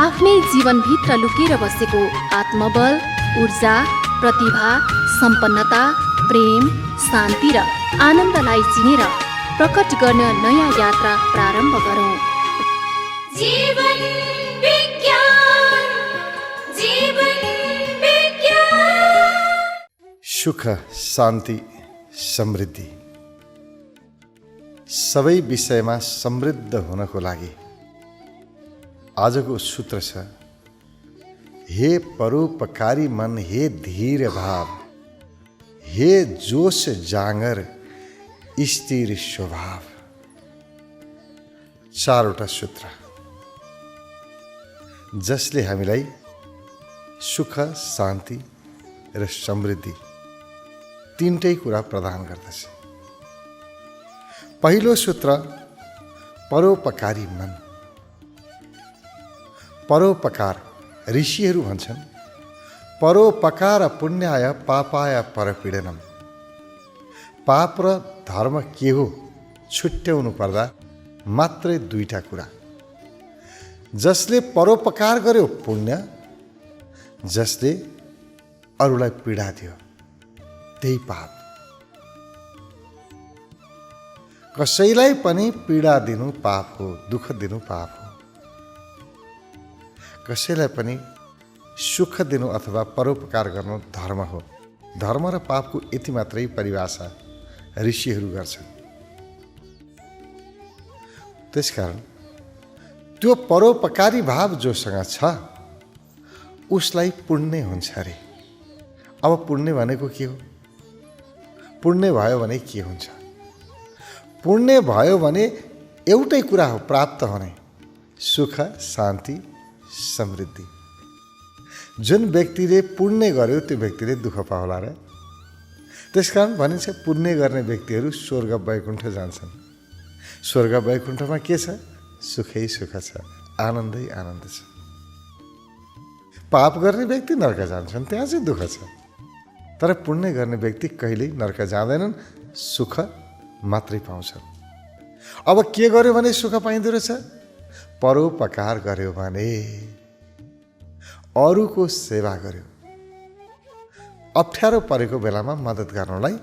आफ्नै जीवनभित्र लुकेर बसेको आत्मबल, ऊर्जा, प्रतिभा, सम्पन्नता, प्रेम, शान्ति र आनन्दलाई चिनेर प्रकट गर्न नयाँ यात्रा प्रारम्भ गरौँ। जीवन विज्ञान, जीवन विज्ञान। सुख, शान्ति, समृद्धि सबै विषयमा समृद्ध हुनको लागि आजको सूत्र छ, हे परोपकारी मन, हे धीर भाव, हे जोश जाँगर, स्थिर स्वभाव। चारवटा सूत्र जसले हामीलाई सुख, शान्ति र समृद्धि तीनटै कुरा प्रदान गर्दछ। पहिलो सूत्र परोपकारी मन। परोपकार, ऋषिहरू भन्छन्, परोपकार पुण्याय पापाय परपीडनम। पाप र धर्म के हो छुट्याउनु पर्दा मात्रै दुईटा कुरा। जसले परोपकार गर्यो पुण्य, जसले अरूलाई पीडा दियो त्यही पाप। कसैलाई पनि पीडा दिनु पाप हो, दुःख दिनु पाप हो। कसैलाई पनि सुख दिनु अथवा परोपकार गर्नु धर्म हो। धर्म र पापको यति मात्रै परिभाषा ऋषिहरू गर्छन्। त्यसकारण त्यो परोपकारी भाव जोसँग छ उसलाई पुण्य हुन्छ अरे। अब पुण्य भनेको के हो? पुण्य भयो भने के हुन्छ? पुण्य भयो भने एउटै कुरा हो प्राप्त हुने, सुख, शान्ति, समृद्धि। जुन व्यक्तिले पुण्य गर्यो त्यो व्यक्तिले दुःख पाउला र। त्यसकारण भनिन्छ पुण्य गर्ने व्यक्तिहरू स्वर्ग वैकुण्ठ जान्छन्। स्वर्ग वैकुण्ठमा के छ? सुखै सुख छ, आनन्दै आनन्द छ। पाप गर्ने व्यक्ति नर्क जान्छन्, त्यहाँ चाहिँ दुःख छ। तर पुण्य गर्ने व्यक्ति कहिल्यै नर्क जाँदैनन्, सुख मात्रै पाउँछन्। अब के गर्यो भने सुख पाइँदो रहेछ? परोपकार गर्यो भने, अरूको सेवा गर्यो, अप्ठ्यारो परेको बेलामा मद्दत गर्नलाई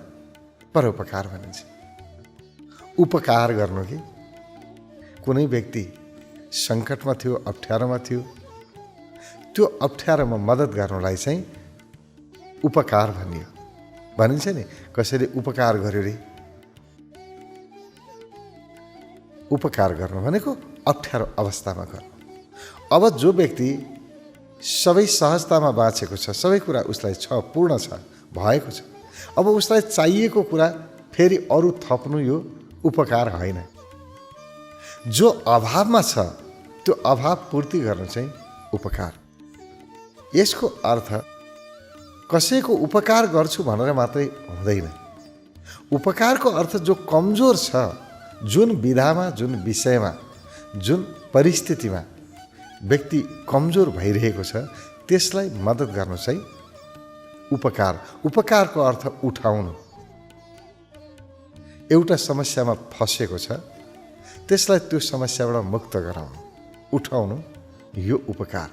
परोपकार भनिन्छ। उपकार गर्नु कि कुनै व्यक्ति सङ्कटमा थियो, अप्ठ्यारोमा थियो, त्यो अप्ठ्यारोमा मद्दत गर्नलाई चाहिँ उपकार भनियो। भनिन्छ नि कसैले उपकार गर्यो रे। उपकार गर्नु भनेको अप्ठ्यारो अवस्थामा गर्नु। अब जो व्यक्ति सबै सहजतामा बाँचेको छ, सबै कुरा उसलाई छ, पूर्ण छ, भएको छ, अब उसलाई चाहिएको कुरा फेरि अरू थप्नु यो उपकार होइन। जो अभावमा छ त्यो अभाव पूर्ति गर्नु चाहिँ उपकार। यसको अर्थ कसैको उपकार गर्छु भनेर मात्रै हुँदैन। उपकारको अर्थ जो कमजोर छ, जुन विधामा, जुन विषयमा, जुन परिस्थितिमा व्यक्ति कमजोर भइरहेको छ त्यसलाई मद्दत गर्नु चाहिँ उपकार। उपकारको अर्थ उठाउनु। एउटा समस्यामा फसेको छ त्यसलाई त्यो समस्याबाट मुक्त गराउनु, उठाउनु, यो उपकार।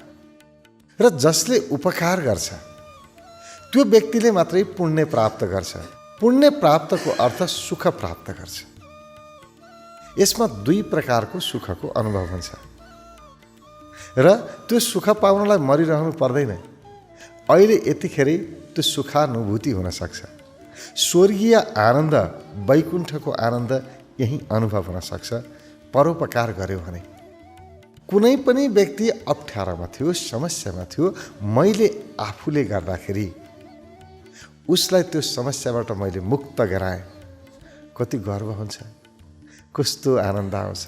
र जसले उपकार गर्छ त्यो व्यक्तिले मात्रै पुण्य प्राप्त गर्छ। पुण्य प्राप्तको अर्थ सुख प्राप्त गर्छ। यसमा दुई प्रकारको सुखको अनुभव हुन्छ र त्यो सुख पाउनलाई मरिरहनु पर्दैन। अहिले यतिखेरै त्यो सुखानुभूति हुन सक्छ। स्वर्गीय आनन्द, वैकुण्ठको आनन्द यही अनुभव हुन सक्छ परोपकार गर्यो भने। कुनै पनि व्यक्ति अप्ठ्यारोमा थियो, समस्यामा थियो, मैले आफूले गर्दाखेरि उसलाई त्यो समस्याबाट मैले मुक्त गराएँ, कति गर्व हुन्छ, कस्तो आनन्द आउँछ।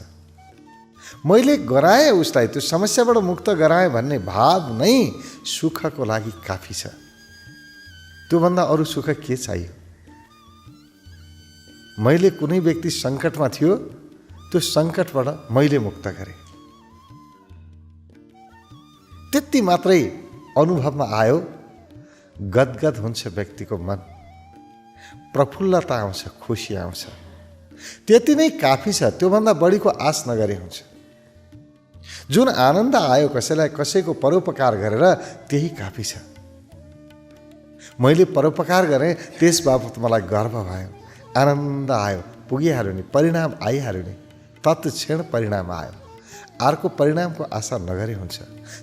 मैले गराएँ उसलाई, त्यो समस्याबाट मुक्त गराएँ भन्ने भाव नै सुखको लागि काफी छ। त्योभन्दा अरू सुख के चाहियो? मैले कुनै व्यक्ति सङ्कटमा थियो, त्यो सङ्कटबाट मैले मुक्त गरेँ, त्यति मात्रै अनुभवमा आयो। गदगद हुन्छ व्यक्तिको मन, प्रफुल्लता आउँछ, खुसी आउँछ। त्यति नै काफी छ, त्योभन्दा बढीको आश नगरे हुन्छ। जुन आनन्द आयो कसैलाई कसैको परोपकार गरेर त्यही काफी छ। मैले परोपकार गरेँ त्यस बाबत मलाई गर्व भयो, आनन्द आयो, पुगिहाल्यो नि, परिणाम आइहाल्यो नि, तत्क्षण परिणाम आयो। अर्को परिणामको आशा नगरे हुन्छ।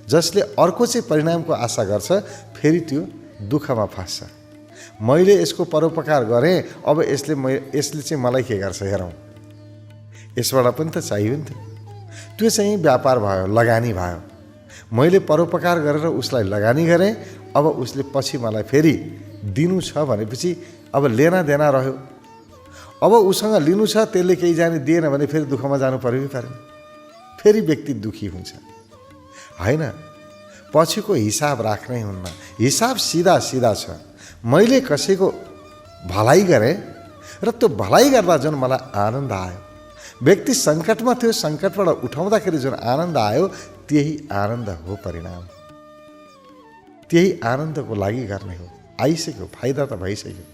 जसले अर्को चाहिँ परिणामको आशा गर्छ फेरि त्यो दुःखमा फस्छ। मैले यसको परोपकार गरेँ, अब यसले चाहिँ मलाई के गर्छ हेरौँ, यसबाट पनि त चाहियो नि त। त्यो चाहिँ व्यापार भयो, लगानी भयो। मैले परोपकार गरेर उसलाई लगानी गरेँ, अब उसले पछि मलाई फेरि दिनु छ भनेपछि अब लेना देना रह्यो। अब उसँग लिनु छ, त्यसले केही जाने दिएन भने फेरि दुःखमा जानु पर्यो कि परेन, फेरि व्यक्ति दुःखी हुन्छ होइन। पछिको हिसाब राख्नै हुन्न। हिसाब सिधा सिधा छ। मैले कसैको भलाइ गरेँ र त्यो भलाइ गर्दा जुन मलाई आनन्द आयो, व्यक्ति सङ्कटमा थियो, सङ्कटबाट उठाउँदाखेरि जुन आनन्द आयो त्यही आनन्द हो परिणाम। त्यही आनन्दको लागि गर्ने हो। आइसक्यो, फाइदा त भइसक्यो।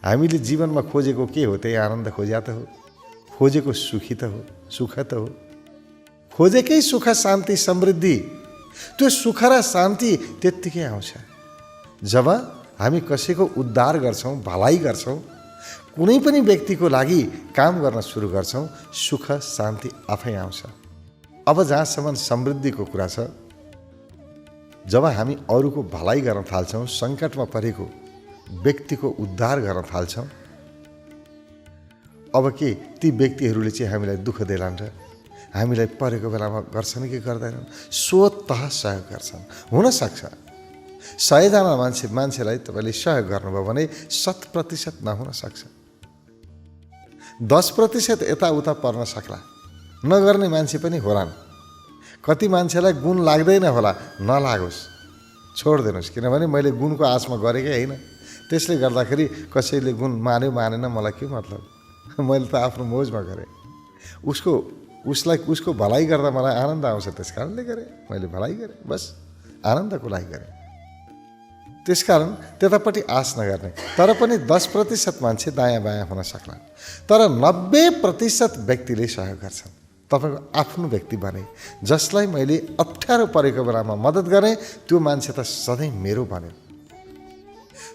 हामीले जीवनमा खोजेको के हो? त्यही आनन्द खोज्या त हो। खोजेको सुखी त हो, सुख त हो। खोजेकै सुख, शान्ति, समृद्धि। त्यो सुख र शान्ति त्यत्तिकै आउँछ जब हामी कसैको उद्धार गर्छौँ, भलाइ गर्छौँ, कुनै पनि व्यक्तिको लागि काम गर्न सुरु गर्छौँ, सुख शान्ति आफै आउँछ। अब जहाँसम्म समृद्धिको कुरा छ, जब हामी अरूको भलाइ गर्न थाल्छौँ, सङ्कटमा परेको व्यक्तिको उद्धार गर्न थाल्छौँ, अब के ती व्यक्तिहरूले चाहिँ हामीलाई दुःख देलान् र हामीलाई परेको बेलामा गर्छन् कि गर्दैनन्? स्वतः सहयोग गर्छन्। हुनसक्छ 100जना मान्छेलाई तपाईँले सहयोग गर्नुभयो भने 100% नहुन सक्छ, 10% यताउता पर्न सक्ला, नगर्ने मान्छे पनि होलान्। कति मान्छेलाई गुण लाग्दैन होला, नलागोस्, छोडिदिनुहोस्। किनभने मैले गुणको आशमा गरेकै होइन। त्यसले गर्दाखेरि कसैले गुण मान्यो मानेन मलाई के मतलब, मैले त आफ्नो मोजमा गरेँ। उसको भलाइ गर्दा मलाई आनन्द आउँछ, त्यस कारणले गरेँ। मैले भलाइ गरेँ, बस आनन्दको लागि गरेँ। त्यसकारण त्यतापट्टि आश नगर्ने। तर पनि 10% मान्छे दायाँ बायाँ हुन सक्ला, तर 90% व्यक्तिले सहयोग गर्छन्। तपाईँको आफ्नो व्यक्ति बने, जसलाई मैले अप्ठ्यारो परेको बेलामा मद्दत गरेँ, त्यो मान्छे त सधैँ मेरो बन्यो।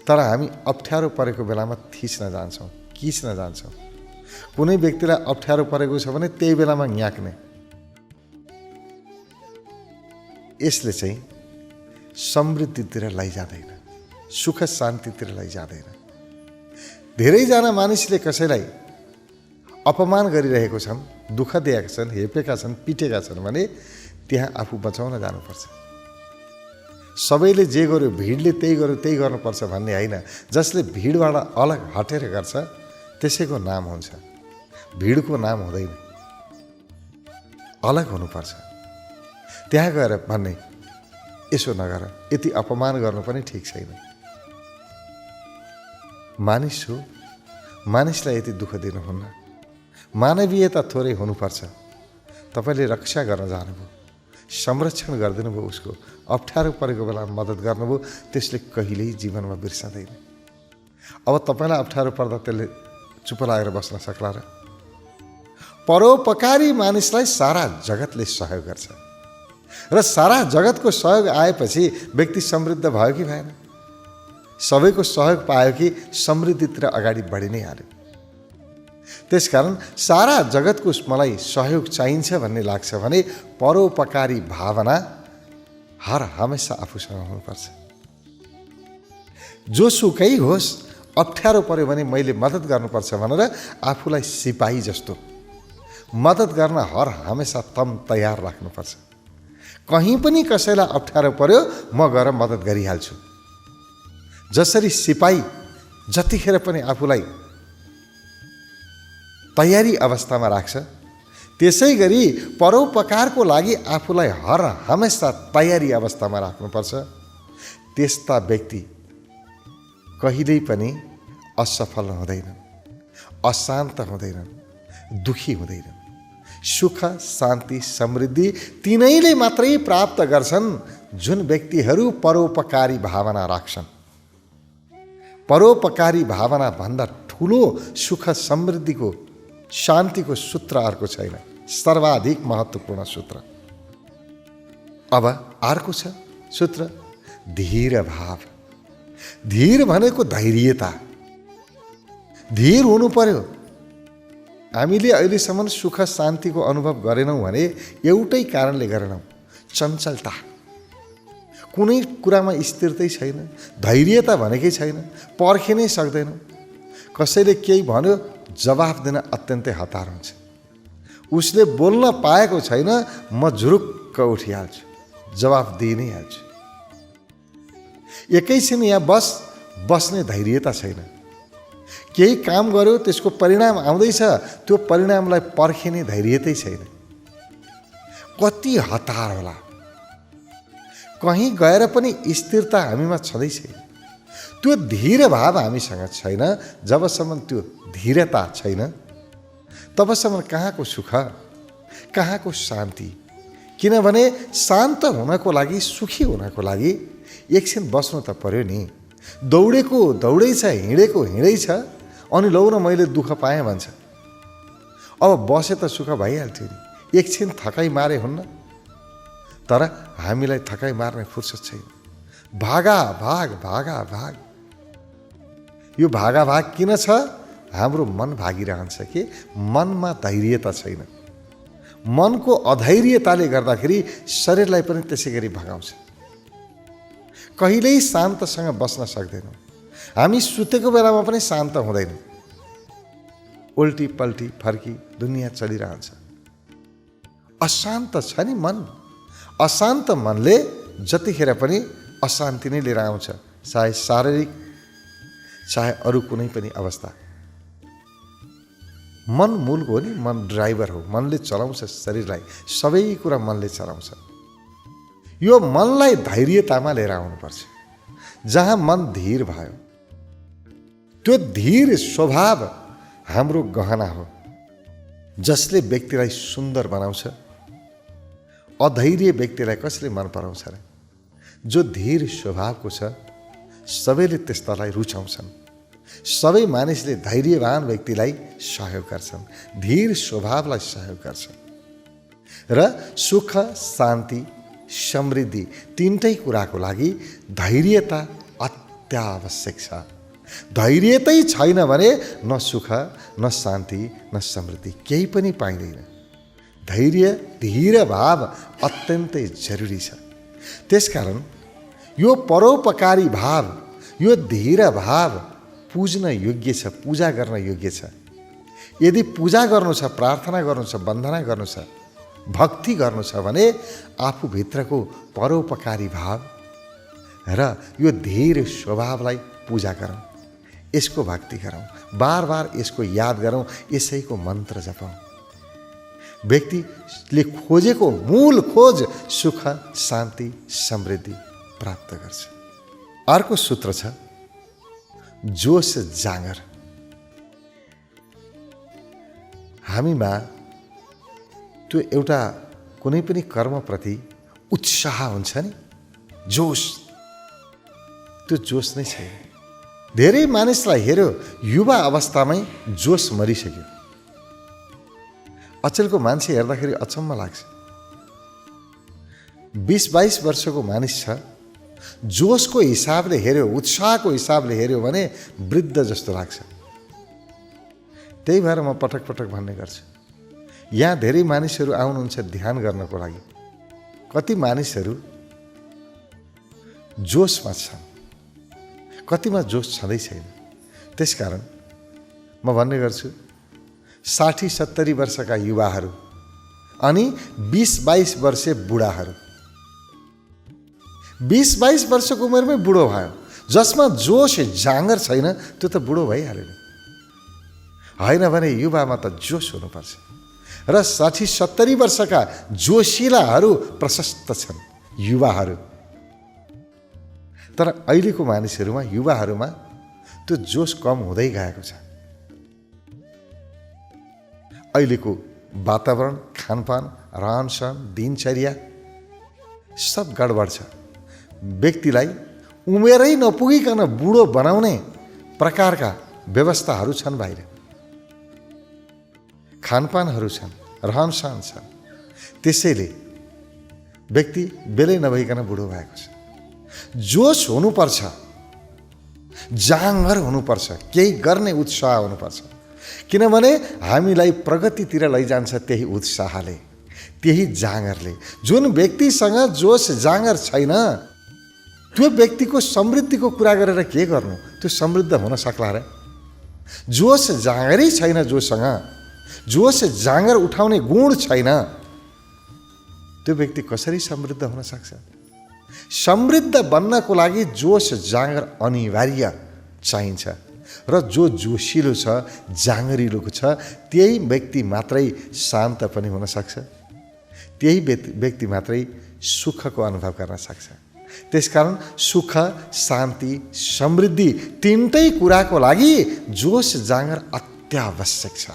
तर हामी अप्ठ्यारो परेको बेलामा थिच्न जान्छौँ, खिच्न जान्छौँ। कुनै व्यक्तिलाई अप्ठ्यारो परेको छ भने त्यही बेलामा न्याक्ने। यसले चाहिँ समृद्धितिर लैजाँदैन, सुख शान्तितिर लैजाँदैन। धेरैजना मानिसले कसैलाई अपमान गरिरहेको छन्, दुःख दिएका छन्, हेपेका छन्, पिटेका छन् भने त्यहाँ आफू बचाउन जानुपर्छ। सबैले जे गर्यो, भिडले त्यही गर्यो, त्यही गर्नुपर्छ भन्ने होइन। जसले भिडबाट अलग हटेर गर्छ त्यसैको नाम हुन्छ, भिडको नाम हुँदैन। अलग हुनुपर्छ। त्यहाँ गएर भन्ने यसो नगर, यति अपमान गर्नु पनि ठिक छैन। मानिस हो, मानिसलाई यति दुःख दिनुहुन्न। मानवीयता थोरै हुनुपर्छ। तपाईँले रक्षा गर्न जानुभयो, संरक्षण गरिदिनु भयो, उसको अप्ठ्यारो परेको बेलामा मद्दत गर्नुभयो, त्यसले कहिल्यै जीवनमा बिर्सँदैन। अब तपाईँलाई अप्ठ्यारो पर्दा त्यसले चुप लागेर बस्न सक्ला र? परोपकारी मानिसलाई सारा जगतले सहयोग गर्छ र सारा जगतको सहयोग आएपछि व्यक्ति समृद्ध भयो कि भएन? सबैको सहयोग पायो कि समृद्धितिर अगाडि बढी नै हाल्यो। त्यसकारण सारा जगतको मलाई सहयोग चाहिन्छ भन्ने लाग्छ भने परोपकारी भावना हर हमेसा आफूसँग हुनुपर्छ। जोसुकै होस्, अप्ठ्यारो पर्यो भने मैले मद्दत गर्नुपर्छ भनेर आफूलाई सिपाही जस्तो मद्दत गर्न हर हमेसा तयार राख्नुपर्छ। कहीँ पनि कसैलाई अप्ठ्यारो पर्यो म गएर मद्दत गरिहाल्छु। जसरी सिपाही जतिखेर पनि आफूलाई तयारी अवस्थामा राख्छ, त्यसै गरी परोपकारको लागि आफूलाई हर हमेसा तयारी अवस्थामा राख्नुपर्छ। त्यस्ता व्यक्ति कहिल्यै पनि असफल हुँदैनन्, अशान्त हुँदैनन्, दुखी हुँदैनन्। सुख शान्ति समृद्धि तिनैले मात्रै प्राप्त गर्छन् जुन व्यक्तिहरू परोपकारी भावना राख्छन्। परोपकारी भावना भन्दा ठुलो सुख समृद्धिको शान्तिको सूत्र अर्को छैन। सर्वाधिक महत्त्वपूर्ण सूत्र। अब अर्को छ सूत्र धीर भाव। धीर भनेको धैर्यता। धीर हुनु पर्यो। हामीले अहिलेसम्म सुख शान्तिको अनुभव गरेनौँ भने एउटै कारणले गरेनौँ, चञ्चलता। कुनै कुरामा स्थिरतै छैन, धैर्यता भनेकै छैन, पर्खिनै सक्दैनौँ। कसैले केही भन्यो जवाफ दिन अत्यन्तै हतार हुन्छ। उसले बोल्न पाएको छैन, म झुरुक्क उठिहाल्छु, जवाफ दिइ नै हाल्छु। एकैछिन यहाँ बस्ने धैर्यता छैन। केही काम गर्यो त्यसको परिणाम आउँदैछ, त्यो परिणामलाई पर्खिने धैर्यतै छैन। कति हतार होला। कहीँ गएर पनि स्थिरता हामीमा छँदै छैन। त्यो धीर भाव हामीसँग छैन। जबसम्म त्यो धीरता छैन तबसम्म कहाँको सुख, कहाँको शान्ति। किनभने शान्त हुनको लागि, सुखी हुनको लागि एकछिन बस्नु त पर्यो नि। दौडेको दौडै छ, हिँडेको हिँडै छ, अनि लौ न मैले दुःख पाएँ भन्छ। अब बसे त सुख भइहाल्थ्यो नि। एकछिन थकाइ मारे हुन्न। तर हामीलाई थकाइ मार्ने फुर्सद छैन। भागा भाग भागा भाग। यो भागा भाग किन छ? हाम्रो मन भागिरहन्छ कि मनमा धैर्यता छैन। मनको अधैर्यताले गर्दाखेरि शरीरलाई पनि त्यसै गरी भगाउँछ। कहिल्यै शान्तसँग बस्न सक्दैनौँ। हामी सुतेको बेलामा पनि शान्त हुँदैनौँ। उल्टी पल्टी फर्की दुनियाँ चलिरहन्छ। अशान्त छ नि मन। अशान्त मनले जतिखेर पनि अशान्ति नै लिएर आउँछ, चाहे शारीरिक चाहे अरू कुनै पनि अवस्था। मन मूल हो नि, मन ड्राइभर हो। मनले चलाउँछ शरीरलाई, सबै कुरा मनले चलाउँछ। यो मनलाई धैर्यतामा लिएर आउनुपर्छ। जहाँ मन धीर भयो, त्यो धीर स्वभाव हाम्रो गहना हो, जसले व्यक्तिलाई सुन्दर बनाउँछ। अधैर्य व्यक्तिलाई कसले मन पराउँछ र? जो धीर स्वभावको छ सबैले त्यस्तालाई रुचाउँछन्। सबै मानिसले धैर्यवान व्यक्तिलाई सहयोग गर्छन्, धीर स्वभावलाई सहयोग गर्छन्। र सुख, शान्ति, समृद्धि तीनटै कुराको लागि धैर्यता अत्यावश्यक छ। धैर्यतै छैन भने न सुख, न शान्ति, न समृद्धि केही पनि पाइँदैन। धैर्य, धीर भाव अत्यन्तै जरुरी छ। त्यसकारण यो परोपकारी भाव, यो धीर भाव पुज्न योग्य छ, पूजा गर्न योग्य छ। यदि पूजा गर्नु छ, प्रार्थना गर्नु छ, वन्दना गर्नु छ, भक्ति गर्नु छ भने आफूभित्रको परोपकारी भाव र यो धीर स्वभावलाई पूजा गरौँ, यसको भक्ति गरौँ, बार बार यसको याद गरौँ, यसैको मन्त्र जपौँ। व्यक्तिले खोजेको मूल खोज सुख, शान्ति, समृद्धि प्राप्त गर्छ। अर्को सूत्र छ जोश जाँगर। हामीमा त्यो एउटा कुनै पनि कर्मप्रति उत्साह हुन्छ नि, जोश। त्यो जोश नै छैन। धेरै मानिसलाई हेऱ्यो युवा अवस्थामै जोश मरिसक्यो। अचेलको मान्छे हेर्दाखेरि अचम्म लाग्छ। 20-22 वर्षको मानिस छ, जोशको हिसाबले हेऱ्यो, उत्साहको हिसाबले हेऱ्यो भने वृद्ध जस्तो लाग्छ। त्यही भएर म पटक पटक भन्ने गर्छु, यहाँ धेरै मानिसहरू आउनुहुन्छ ध्यान गर्नको लागि। कति मानिसहरू जोशमा छन्, कतिमा जोश छँदै छैन। त्यसकारण म भन्ने गर्छु 60-70 वर्षका युवाहरू अनि 20-22 वर्षे बुढाहरू। 20-22 वर्षको उमेरमै बुढो भयो, जसमा जोश जाँगर छैन त्यो त बुढो भइहाल्यो नि। होइन भने युवामा त जोश हुनुपर्छ। र 60-70 वर्षका जोशिलाहरू प्रशस्त छन्, युवाहरू। तर अहिलेको मानिसहरूमा, युवाहरूमा त्यो जोश कम हुँदै गएको छ। अहिलेको वातावरण, खानपान, रहनसहन, दिनचर्या सब गडबड छ। व्यक्तिलाई उमेरै नपुगिकन बुढो बनाउने प्रकारका व्यवस्थाहरू छन् बाहिर। खानपानहरू छन्, रहनसहन छ। त्यसैले व्यक्ति बेलै नभइकन बुढो भएको छ। जोस हुनुपर्छ, जाँगर हुनुपर्छ, केही गर्ने उत्साह हुनुपर्छ। किनभने हामीलाई प्रगतितिर लैजान्छ त्यही उत्साहले, त्यही जाँगरले। जुन व्यक्तिसँग जोस जाँगर छैन त्यो व्यक्तिको समृद्धिको कुरा गरेर के गर्नु? त्यो समृद्ध हुन सक्ला र? जोस जाँगरै छैन जोसँग, जोस जाँगर उठाउने गुण छैन, त्यो व्यक्ति कसरी समृद्ध हुन सक्छ? समृद्ध बन्नको लागि जोस जाँगर अनिवार्य चाहिन्छ। र जो जोसिलो छ, जाँगरिलो छ, त्यही व्यक्ति मात्रै शान्त पनि हुन सक्छ, त्यही व्यक्ति मात्रै सुखको अनुभव गर्न सक्छ। त्यसकारण सुख, शान्ति, समृद्धि तीनटै कुराको लागि जोस जाँगर अत्यावश्यक छ।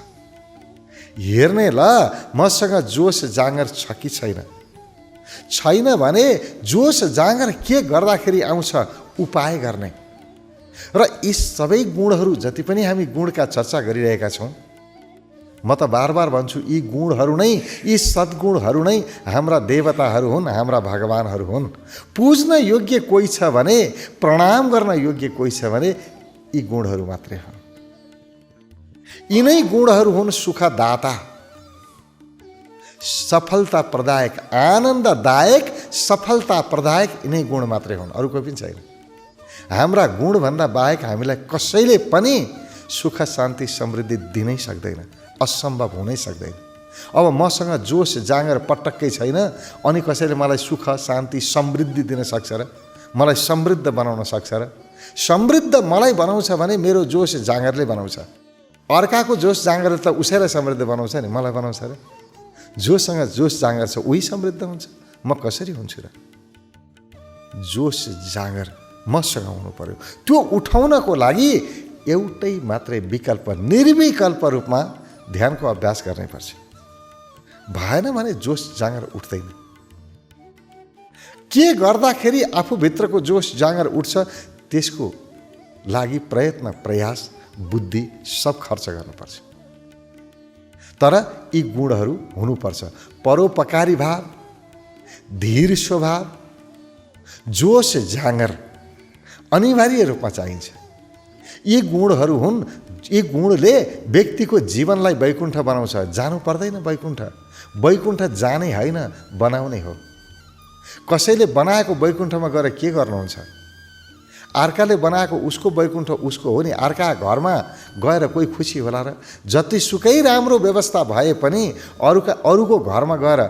हेर्ने ल मसँग जोस जाँगर छ कि छैन? छैन भने जोस जाँगर के गर्दाखेरि आउँछ? उपाय गर्ने। र यी सबै गुणहरू जति पनि हामी गुणका चर्चा गरिरहेका छौँ, म त बार बार भन्छु यी गुणहरू नै, यी सद्गुणहरू नै हाम्रा देवताहरू हुन्, हाम्रा भगवानहरू हुन्। पुज्न योग्य कोही छ भने, प्रणाम गर्न योग्य कोही छ भने यी गुणहरू मात्रै हुन्। यिनै गुणहरू हुन् सुखदाता, सफलता प्रदायक, आनन्ददायक, सफलता प्रदायक। यिनै गुण मात्रै हुन्, अरू कोही पनि छैन। हाम्रा गुणभन्दा बाहेक हामीलाई कसैले पनि सुख, शान्ति, समृद्धि दिनै सक्दैन, असम्भव हुनै सक्दैन। अब मसँग जोस जाँगर पटक्कै छैन अनि कसैले मलाई सुख, शान्ति, समृद्धि दिन सक्छ र? मलाई समृद्ध बनाउन सक्छ र? समृद्ध मलाई बनाउँछ भने मेरो जोस जाँगरले बनाउँछ। अर्काको जोस जाँगरले त उसैलाई समृद्ध बनाउँछ नि, मलाई बनाउँछ र? जोसँग जोस जाँगर छ उही समृद्ध हुन्छ, म कसरी हुन्छु र? जोस जाँगर मसँग हुनु पर्यो। त्यो उठाउनको लागि एउटै मात्रै विकल्प, निर्विकल्प रूपमा ध्यानको अभ्यास गर्नै पर्छ। भएन भने जोस जाँगर उठ्दैन। के गर्दाखेरि आफूभित्रको जोस जाँगर उठ्छ त्यसको लागि प्रयत्न, प्रयास, बुद्धि सब खर्च गर्नुपर्छ। तर यी गुणहरू हुनुपर्छ। परोपकारी भाव, धीर स्वभाव, जोस जाँगर अनिवार्य रूपमा चाहिन्छ। यी गुणहरू हुन्, यी गुणले व्यक्तिको जीवनलाई वैकुण्ठ बनाउँछ। जानु पर्दैन वैकुण्ठ, वैकुण्ठ जाने होइन बनाउने हो। कसैले बनाएको वैकुण्ठमा गएर के गर्नुहुन्छ? अर्काले बनाएको उसको वैकुण्ठ उसको हो नि, अर्का घरमा गएर कोही खुसी होला र? जतिसुकै राम्रो व्यवस्था भए पनि अरूको घरमा गएर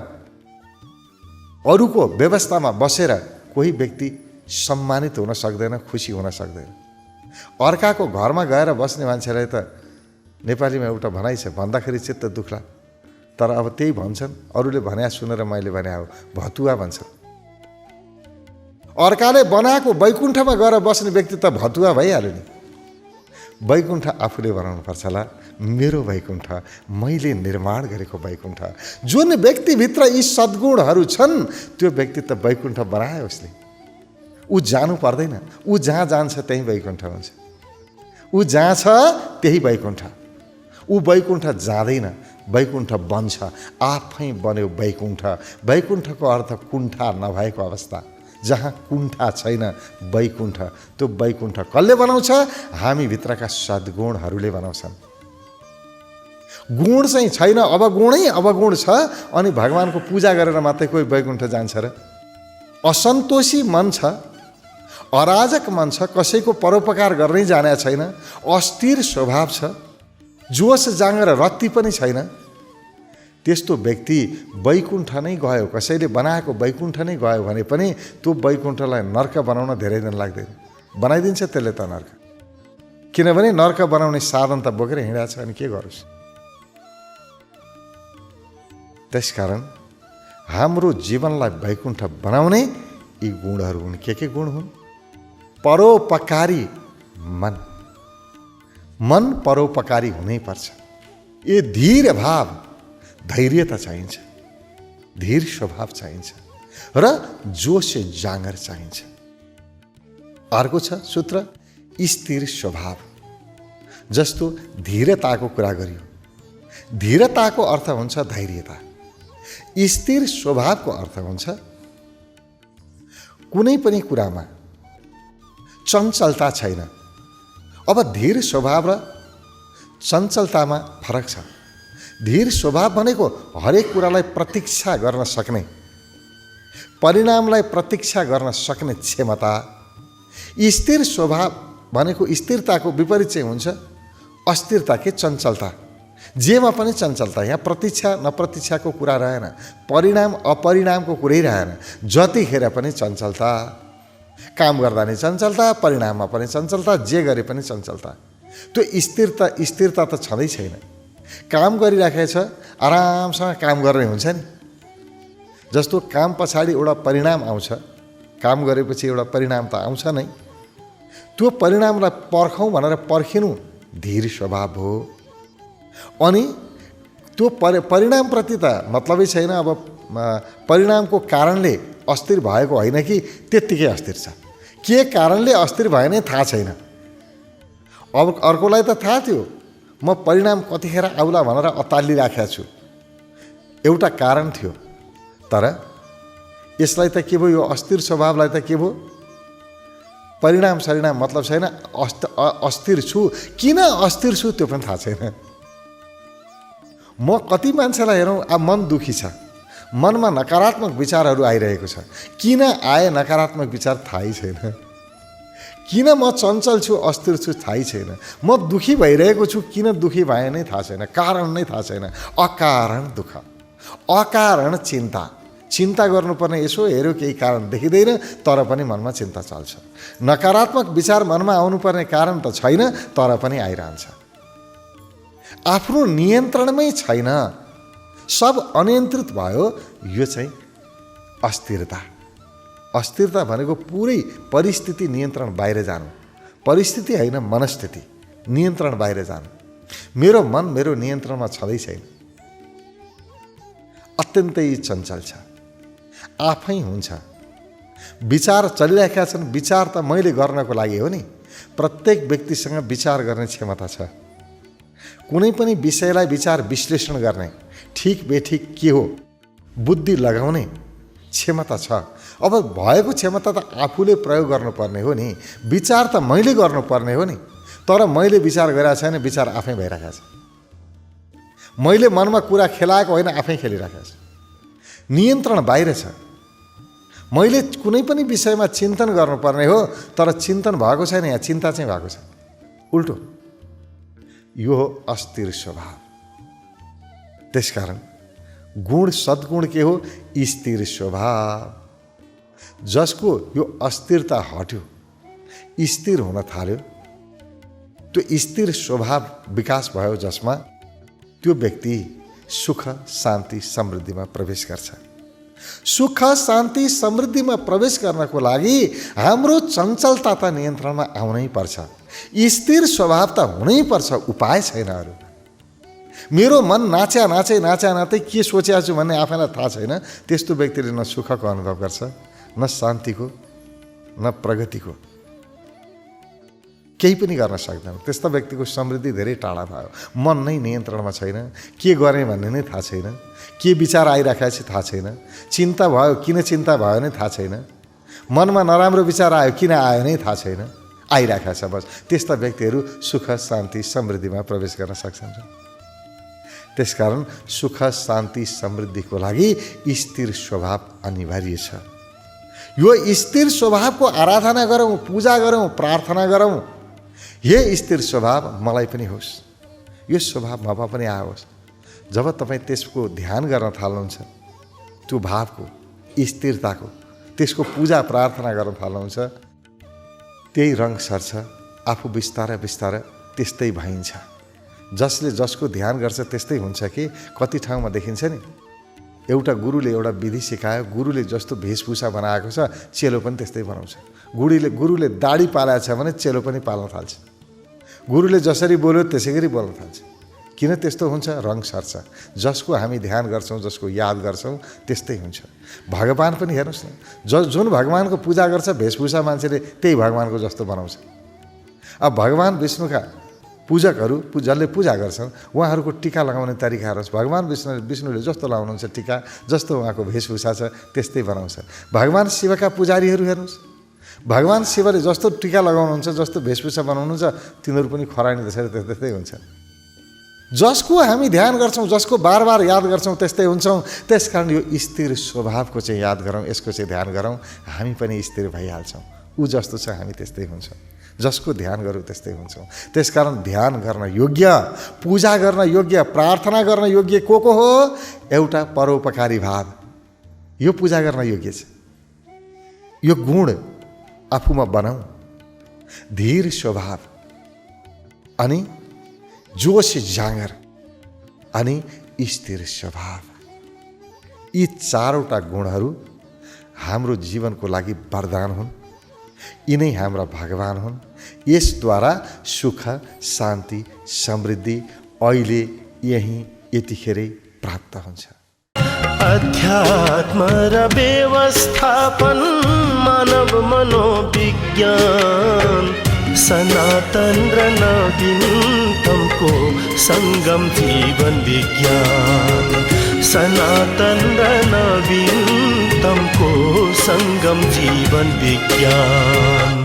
अरूको व्यवस्थामा बसेर कोही व्यक्ति सम्मानित हुन सक्दैन, खुसी हुन सक्दैन। अर्काको घरमा गएर बस्ने मान्छेलाई त नेपालीमा एउटा भनाइ छ, भन्दाखेरि चित्त दुख्ला। तर अब त्यही भन्छन्, अरूले भन्या सुनेर मैले भन्या हो, भतुवा भन्छन्। अर्काले बनाएको वैकुण्ठमा गएर बस्ने व्यक्ति त भतुवा भइहाल्यो नि। वैकुण्ठ आफूले बनाउनुपर्छ होला, मेरो वैकुण्ठ, मैले निर्माण गरेको वैकुण्ठ। जुन व्यक्तिभित्र यी सद्गुणहरू छन् त्यो व्यक्ति त वैकुण्ठ बनायो उसले। ऊ जानु पर्दैन, ऊ जहाँ जान्छ त्यही वैकुण्ठ हुन्छ। ऊ जहाँ छ त्यही वैकुण्ठ। ऊ वैकुण्ठ जाँदैन, वैकुण्ठ बन्छ, आफै बन्यो वैकुण्ठ। वैकुण्ठको अर्थ कुण्ठा नभएको अवस्था, जहाँ कुण्ठा छैन, वैकुण्ठ। त्यो वैकुण्ठ कसले बनाउँछ? हामी भित्रका सद्गुणहरूले बनाउँछन्। गुण चाहिँ छैन, अवगुणै अवगुण छ, अनि भगवानको पूजा गरेर मात्रै कोही वैकुण्ठ जान्छ र? असन्तोषी मन छ, अराजक मन छ, कसैको परोपकार गर्नै जाने छैन, अस्थिर स्वभाव छ, जोस जाँगर रत्ती पनि छैन, त्यस्तो व्यक्ति वैकुण्ठ नै गयो, कसैले बनाएको वैकुण्ठ नै गयो भने पनि त्यो वैकुण्ठलाई नर्क बनाउन धेरै दिन लाग्दैन। बनाइदिन्छ त्यसले त नर्क। किनभने नर्क बनाउने साधन त बोकेर हिँडेको छ, अनि के गरोस्? त्यसकारण हाम्रो जीवनलाई वैकुण्ठ बनाउने यी गुणहरू हुन्। के गुण हुन्? परोपकारी मन, मन परोपकारी हुनैपर्छ। ये धीर भाव, धैर्यता चाहिन्छ, धीर स्वभाव चाहिन्छ र जोस जाँगर चाहिन्छ। अर्को छ सूत्र स्थिर स्वभाव। जस्तो धीरताको कुरा गरियो, धीरताको अर्थ हुन्छ धैर्यता। स्थिर स्वभावको अर्थ हुन्छ कुनै पनि कुरामा चञ्चलता छैन। अब धीर स्वभाव र चञ्चलतामा फरक छ। धीर स्वभाव भनेको हरेक कुरालाई प्रतीक्षा गर्न सक्ने, परिणामलाई प्रतीक्षा गर्न सक्ने क्षमता। स्थिर स्वभाव भनेको स्थिरताको विपरीत चाहिँ हुन्छ अस्थिरता के चञ्चलता। जेमा पनि चञ्चलता। यहाँ प्रतीक्षा नप्रतीक्षाको कुरा रहेन, परिणाम अपरिणामको कुरै रहेन। जतिखेर पनि चञ्चलता, काम गर्दा नि चञ्चलता, परिणाममा पनि चञ्चलता, जे गरे पनि चञ्चलता। त्यो स्थिरता त छँदै छैन। काम गरिराखेको छ, आरामसँग काम गर्ने हुन्छ नि। जस्तो काम पछाडि एउटा परिणाम आउँछ, काम गरेपछि एउटा परिणाम त आउँछ नै। त्यो परिणामलाई पर्खौँ भनेर पर्खिनु धीर स्वभाव हो। अनि त्यो परिणामप्रति त मतलबै छैन। अब परिणामको कारणले अस्थिर भएको होइन कि त्यत्तिकै अस्थिर छ। के कारणले अस्थिर भयो नै थाहा छैन। अब अर्कोलाई त थाहा थियो म परिणाम कतिखेर आउला भनेर अत्तालिराखेको छु, एउटा कारण थियो। तर यसलाई त के भयो, यो अस्थिर स्वभावलाई त के भयो, परिणाम सरिणाम मतलब छैन। अस्थिर छु, किन अस्थिर छु त्यो पनि थाहा छैन। म कति मान्छेलाई हेरौँ, अब मन दुखी छ, मनमा नकारात्मक विचारहरू आइरहेको छ। किन आए नकारात्मक विचार थाहै छैन। किन म चञ्चल छु, अस्थिर छु थाहै छैन। म दुखी भइरहेको छु, किन दुखी भए नै थाहा छैन, कारण नै थाहा छैन। अकारण दुःख, अकारण चिन्ता। चिन्ता गर्नुपर्ने यसो हेऱ्यो केही कारण देखिँदैन, तर पनि मनमा चिन्ता चल्छ। नकारात्मक विचार मनमा आउनुपर्ने कारण त छैन, तर पनि आइरहन्छ। आफ्नो नियन्त्रणमै छैन, सब अनियन्त्रित भयो। यो चाहिँ अस्थिरता। अस्थिरता भनेको पुरै परिस्थिति नियन्त्रण बाहिर जानु। परिस्थिति होइन, मनस्थिति नियन्त्रण बाहिर जानु। मेरो मन मेरो नियन्त्रणमा छँदै छैन, अत्यन्तै चञ्चल छ, आफै हुन्छ। विचार चलिरहेका छन्, विचार त मैले गर्नको लागि हो नि। प्रत्येक व्यक्तिसँग विचार गर्ने क्षमता छ। कुनै पनि विषयलाई विचार विश्लेषण गर्ने, ठिक बेठिक के हो बुद्धि लगाउने क्षमता छ। अब भएको क्षमता त आफूले प्रयोग गर्नुपर्ने हो नि। विचार त मैले गर्नुपर्ने हो नि, तर मैले विचार गरेको छैन, विचार आफै भइरहेको छ। मैले मनमा कुरा खेलाएको होइन, आफै खेलिरहेको छ। नियन्त्रण बाहिर छ। मैले कुनै पनि विषयमा चिन्तन गर्नुपर्ने हो, तर चिन्तन भएको छैन, यहाँ चिन्ता चाहिँ भएको छ। उल्टो यो हो अस्थिर स्वभाव। त्यसकारण गुण सद्गुण के हो, स्थिर स्वभाव। जसको यो अस्थिरता हट्यो, स्थिर हुन थाल्यो, त्यो स्थिर स्वभाव विकास भयो, जसमा त्यो व्यक्ति सुख शान्ति समृद्धिमा प्रवेश गर्छ। सुख शान्ति समृद्धिमा प्रवेश गर्नको लागि हाम्रो चञ्चलता त नियन्त्रणमा आउनै पर्छ। स्थिर स्वभाव त हुनै पर्छ, उपाय छैन अरू। मेरो मन नाच्दै के सोचेको छु भन्ने आफैलाई थाहा छैन, त्यस्तो व्यक्तिले न सुखको अनुभव गर्छ, न शान्तिको, न प्रगतिको, केही पनि गर्न सक्दैन। त्यस्तो व्यक्तिको समृद्धि धेरै टाढा भयो। मन नै नियन्त्रणमा छैन, के गर्ने भन्ने नै थाहा छैन, के विचार आइराखेको छ थाहा छैन, चिन्ता भयो किन चिन्ता भयो नै थाहा छैन, मनमा नराम्रो विचार आयो किन आयो नै थाहा छैन, आइराखेको छ बस। त्यस्ता व्यक्तिहरू सुख शान्ति समृद्धिमा प्रवेश गर्न सक्छन्। त्यसकारण सुख शान्ति समृद्धिको लागि स्थिर स्वभाव अनिवार्य छ। यो स्थिर स्वभावको आराधना गरौँ, पूजा गरौँ, प्रार्थना गरौँ। यो स्थिर स्वभाव मलाई पनि होस्, यो स्वभाव ममा पनि आओस्। जब तपाईँ त्यसको ध्यान गर्न थाल्नुहुन्छ, त्यो भावको, स्थिरताको, त्यसको पूजा प्रार्थना गर्न थाल्नुहुन्छ, त्यही रङ सर्छ। आफू बिस्तारै बिस्तारै त्यस्तै भइन्छ। जसले जसको ध्यान गर्छ त्यस्तै हुन्छ कि कति ठाउँमा देखिन्छ नि, एउटा गुरुले एउटा विधि सिकायो, गुरुले जस्तो वेशभूषा बनाएको छ चेलो पनि त्यस्तै बनाउँछ। गुरुले दाढी पालेको छ भने चेलो पनि पाल्न थाल्छ। गुरुले जसरी बोल्यो त्यसै गरी बोल्न थाल्छ। किन त्यस्तो हुन्छ? रङ सर्छ। जसको हामी ध्यान गर्छौँ, जसको याद गर्छौँ त्यस्तै हुन्छ। भगवान पनि हेर्नुहोस् न, जुन भगवानको पूजा गर्छ वेशभूषा मान्छेले त्यही भगवानको जस्तो बनाउँछ। अब भगवान विष्णुका पूजकहरू जसले पूजा गर्छन् उहाँहरूको टीका लगाउने तरिकाहरू भगवान् विष्णुले जस्तो लगाउनुहुन्छ टीका, जस्तो उहाँको वेशभूषा छ त्यस्तै बनाउँछ। भगवान् शिवका पुजारीहरू हेर्नुहोस्, भगवान् शिवले जस्तो टीका लगाउनुहुन्छ, जस्तो वेशभूषा बनाउनुहुन्छ, तिनीहरू पनि खरानी त्यसरी त्यस्तै हुन्छ। जसको हामी ध्यान गर्छौँ, जसको बार बार याद गर्छौँ त्यस्तै हुन्छौँ। त्यसकारण यो स्थिर स्वभावको चाहिँ याद गरौँ, यसको चाहिँ ध्यान गरौँ, हामी पनि स्थिर भइहाल्छौँ। ऊ जस्तो छ हामी त्यस्तै हुन्छौँ, जसको ध्यान गरौँ त्यस्तै हुन्छौँ। त्यसकारण ध्यान गर्न योग्य, पूजा गर्न योग्य, प्रार्थना गर्न योग्य को हो? एउटा परोपकारी भाव, यो पूजा गर्न योग्य छ। यो गुण आफूमा बनाऊ, धीर स्वभाव अनि जोश जाँगर अनि स्थिर स्वभाव। यी चारवटा गुणहरू हाम्रो जीवनको लागि वरदान हुन्। यिनै हाम्रा भगवान हुन्। यसद्वारा सुख, शान्ति, समृद्धि अहिले यही यतिखेरै प्राप्त हुन्छ। अध्यात्म र व्यवस्थापन, मानव मनोविज्ञान, सनातन र नवीनतमको सङ्गम जीवन विज्ञान, सनातन र नवीनतमको सङ्गम जीवन विज्ञान।